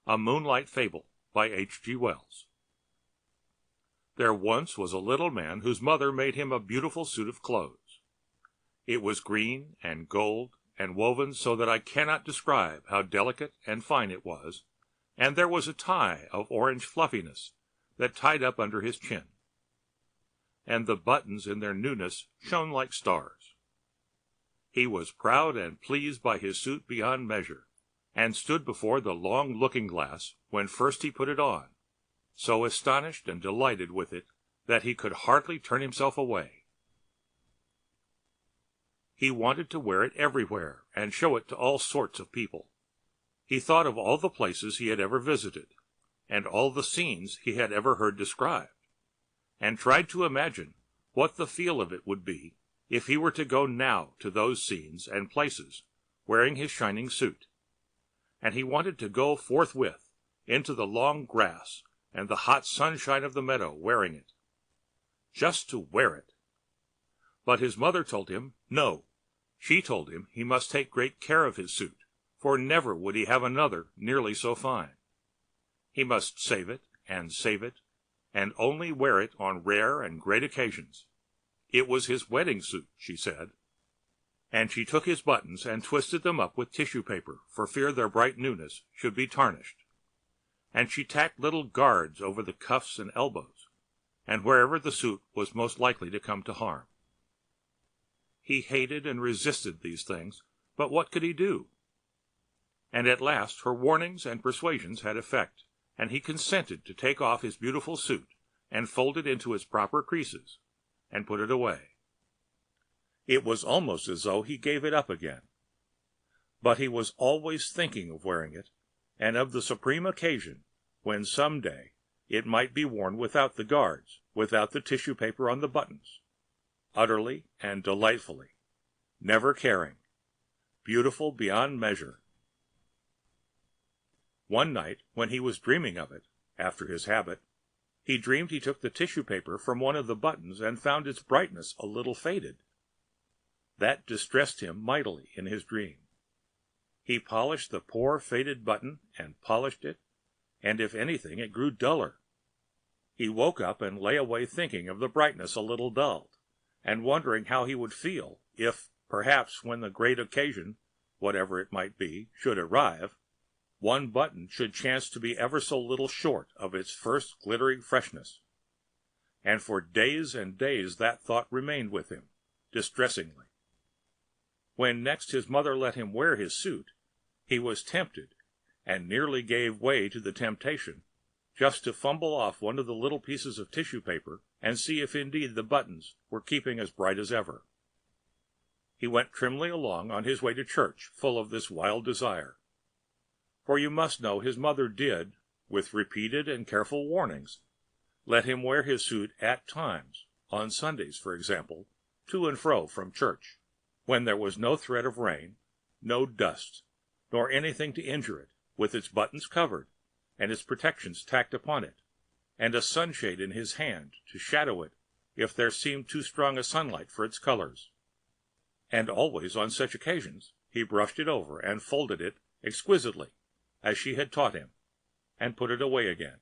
A Moonlight Fable by H.G. Wells. There once was a little man whose mother made him a beautiful suit of clothes. It was green and gold and woven so that I cannot describe how delicate and fine it was, and there was a tie of orange fluffiness that tied up under his chin, and the buttons in their newness shone like stars. He was proud and pleased by his suit beyond measure, and stood before the long looking-glass when first he put it on, so astonished and delighted with it that he could hardly turn himself away. He wanted to wear it everywhere and show it to all sorts of people. He thought of all the places he had ever visited, and all the scenes he had ever heard described, and tried to imagine what the feel of it would be if he were to go now to those scenes and places wearing his shining suit. And he wanted to go forthwith into the long grass and the hot sunshine of the meadow wearing it. Just to wear it. But his mother told him no. She told him he must take great care of his suit, for never would he have another nearly so fine. He must save it, and only wear it on rare and great occasions. It was his wedding suit, she said. And she took his buttons and twisted them up with tissue paper for fear their bright newness should be tarnished. And she tacked little guards over the cuffs and elbows, and wherever the suit was most likely to come to harm. He hated and resisted these things, but what could he do? And at last her warnings and persuasions had effect, and he consented to take off his beautiful suit and fold it into its proper creases, and put it away. It was almost as though he gave it up again. But he was always thinking of wearing it, and of the supreme occasion when some day it might be worn without the guards, without the tissue paper on the buttons, utterly and delightfully, never caring, beautiful beyond measure. One night, when he was dreaming of it, after his habit, he dreamed he took the tissue paper from one of the buttons and found its brightness a little faded. That distressed him mightily in his dream. He polished the poor faded button and polished it, and if anything it grew duller. He woke up and lay away thinking of the brightness a little dulled, and wondering how he would feel if, perhaps when the great occasion, whatever it might be, should arrive, one button should chance to be ever so little short of its first glittering freshness. And for days and days that thought remained with him, distressingly. When next his mother let him wear his suit, he was tempted, and nearly gave way to the temptation, just to fumble off one of the little pieces of tissue paper and see if indeed the buttons were keeping as bright as ever. He went trimly along on his way to church, full of this wild desire. For you must know his mother did, with repeated and careful warnings, let him wear his suit at times, on Sundays, for example, to and fro from church, when there was no threat of rain, no dust, nor anything to injure it, with its buttons covered, and its protections tacked upon it, and a sunshade in his hand to shadow it if there seemed too strong a sunlight for its colors. And always on such occasions he brushed it over and folded it exquisitely, as she had taught him, and put it away again.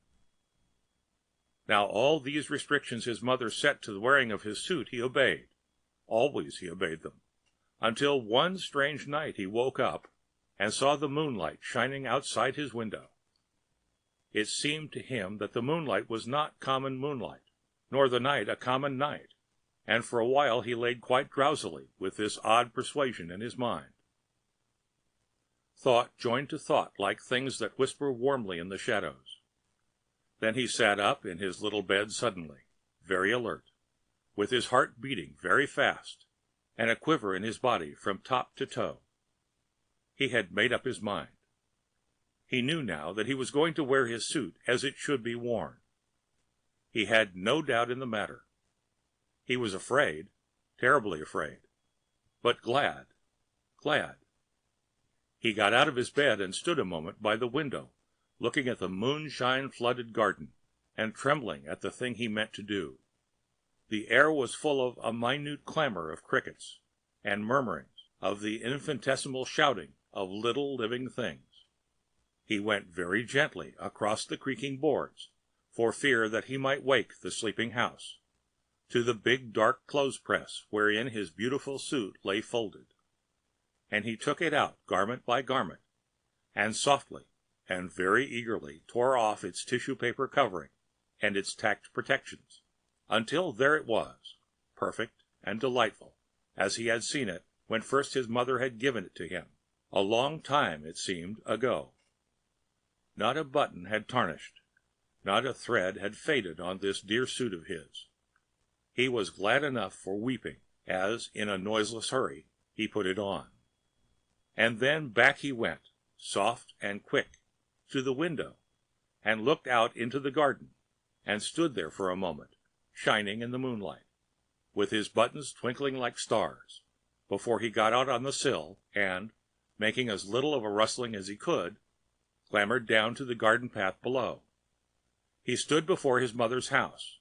Now all these restrictions his mother set to the wearing of his suit he obeyed. Always he obeyed them, until one strange night he woke up and saw the moonlight shining outside his window. It seemed to him that the moonlight was not common moonlight, nor the night a common night, and for a while he lay quite drowsily with this odd persuasion in his mind. Thought joined to thought like things that whisper warmly in the shadows. Then he sat up in his little bed suddenly, very alert, with his heart beating very fast, and a quiver in his body from top to toe. He had made up his mind. He knew now that he was going to wear his suit as it should be worn. He had no doubt in the matter. He was afraid, terribly afraid, but glad. He got out of his bed and stood a moment by the window, looking at the moonshine-flooded garden, and trembling at the thing he meant to do. The air was full of a minute clamor of crickets, and murmurings of the infinitesimal shouting of little living things. He went very gently across the creaking boards, for fear that he might wake the sleeping house, to the big dark clothes-press wherein his beautiful suit lay folded, and he took it out garment by garment, and softly and very eagerly tore off its tissue-paper covering and its tacked protections, until there it was, perfect and delightful, as he had seen it when first his mother had given it to him, a long time, it seemed, ago. Not a button had tarnished, not a thread had faded on this dear suit of his. He was glad enough for weeping, as, in a noiseless hurry, he put it on. And then back he went, soft and quick, to the window, and looked out into the garden, and stood there for a moment, shining in the moonlight, with his buttons twinkling like stars, before he got out on the sill, and, making as little of a rustling as he could, clambered down to the garden path below. He stood before his mother's house,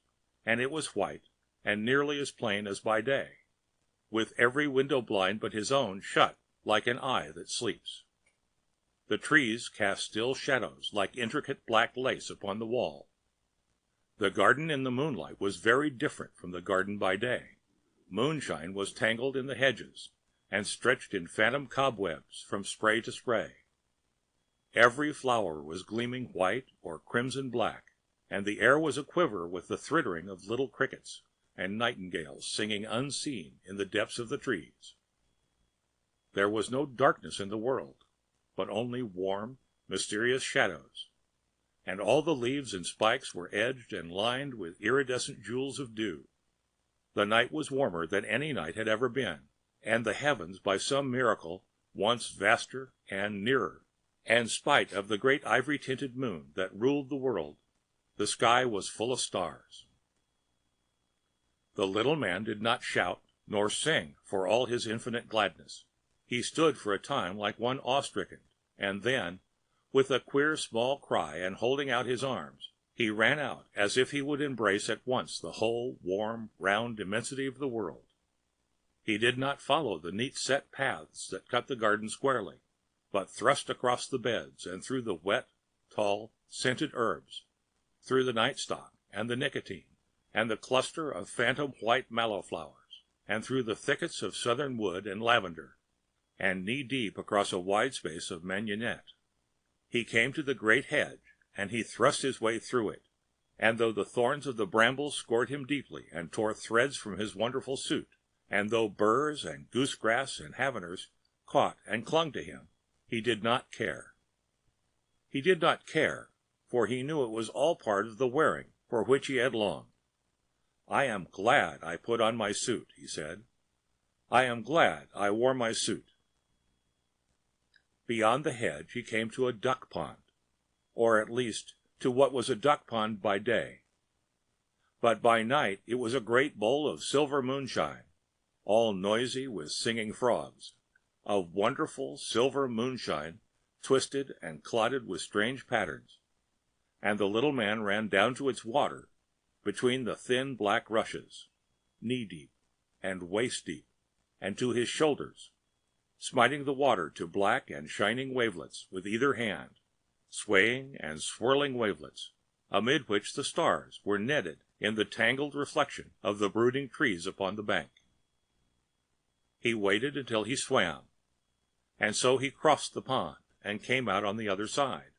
and it was white and nearly as plain as by day, with every window blind but his own shut like an eye that sleeps. The trees cast still shadows like intricate black lace upon the wall. The garden in the moonlight was very different from the garden by day. Moonshine was tangled in the hedges, and stretched in phantom cobwebs from spray to spray. Every flower was gleaming white or crimson black, and the air was aquiver with the twittering of little crickets and nightingales singing unseen in the depths of the trees. There was no darkness in the world, but only warm, mysterious shadows, and all the leaves and spikes were edged and lined with iridescent jewels of dew. The night was warmer than any night had ever been, and the heavens, by some miracle, once vaster and nearer, and spite of the great ivory-tinted moon that ruled the world, the sky was full of stars. The little man did not shout nor sing for all his infinite gladness. He stood for a time like one awe-stricken, and then, with a queer small cry and holding out his arms, he ran out as if he would embrace at once the whole warm, round immensity of the world. He did not follow the neat set paths that cut the garden squarely, but thrust across the beds and through the wet, tall, scented herbs, through the nightstock and the nicotine, and the cluster of phantom white mallow flowers, and through the thickets of southern wood and lavender, and knee-deep across a wide space of mignonette. He came to the great hedge, and he thrust his way through it, and though the thorns of the brambles scored him deeply and tore threads from his wonderful suit, and though burrs and goosegrass and haveners caught and clung to him, he did not care. He did not care, for he knew it was all part of the wearing for which he had longed. "I am glad I put on my suit," he said. "I am glad I wore my suit." Beyond the hedge he came to a duck pond, or at least to what was a duck pond by day. But by night it was a great bowl of silver moonshine, all noisy with singing frogs, of wonderful silver moonshine twisted and clotted with strange patterns, and the little man ran down to its water between the thin black rushes, knee-deep and waist-deep, and to his shoulders, smiting the water to black and shining wavelets with either hand, swaying and swirling wavelets, amid which the stars were netted in the tangled reflection of the brooding trees upon the bank. He waited until he swam, and so he crossed the pond and came out on the other side,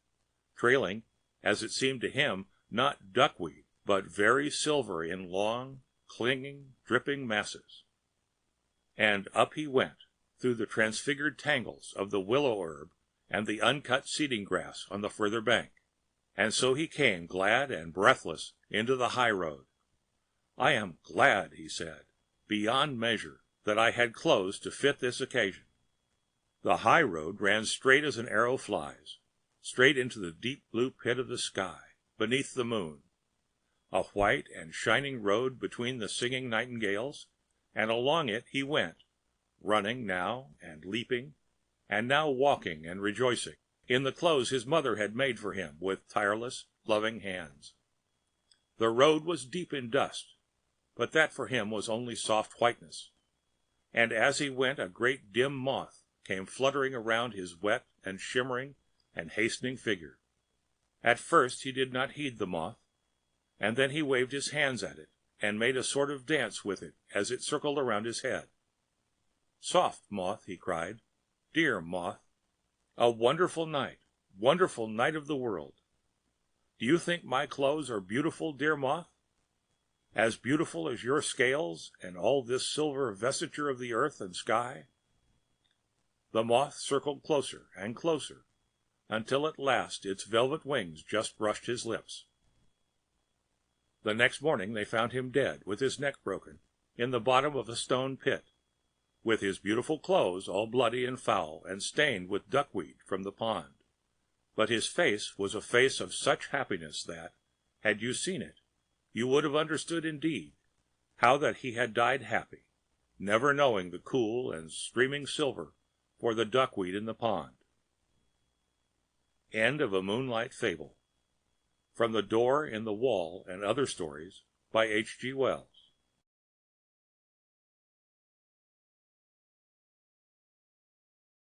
trailing, as it seemed to him, not duckweed, but very silver in long, clinging, dripping masses. And up he went, through the transfigured tangles of the willow herb and the uncut seeding grass on the further bank, and so he came glad and breathless into the high road. "I am glad," he said, "beyond measure, that I had clothes to fit this occasion." The high road ran straight as an arrow flies, straight into the deep blue pit of the sky, beneath the moon, a white and shining road between the singing nightingales, and along it he went, running now and leaping, and now walking and rejoicing, in the clothes his mother had made for him with tireless, loving hands. The road was deep in dust, but that for him was only soft whiteness, and as he went a great dim moth came fluttering around his wet and shimmering and hastening figure. At first he did not heed the moth, and then he waved his hands at it, and made a sort of dance with it as it circled around his head. "Soft, moth!" he cried. "Dear moth! A wonderful night of the world! Do you think my clothes are beautiful, dear moth? As beautiful as your scales and all this silver vesture of the earth and sky?" The moth circled closer and closer, until at last its velvet wings just brushed his lips. The next morning they found him dead, with his neck broken, in the bottom of a stone pit, with his beautiful clothes all bloody and foul and stained with duckweed from the pond. But his face was a face of such happiness that, had you seen it, you would have understood indeed how that he had died happy, never knowing the cool and streaming silver for the duckweed in the pond. End of a Moonlight Fable. From The Door in the Wall and Other Stories by H. G. Wells.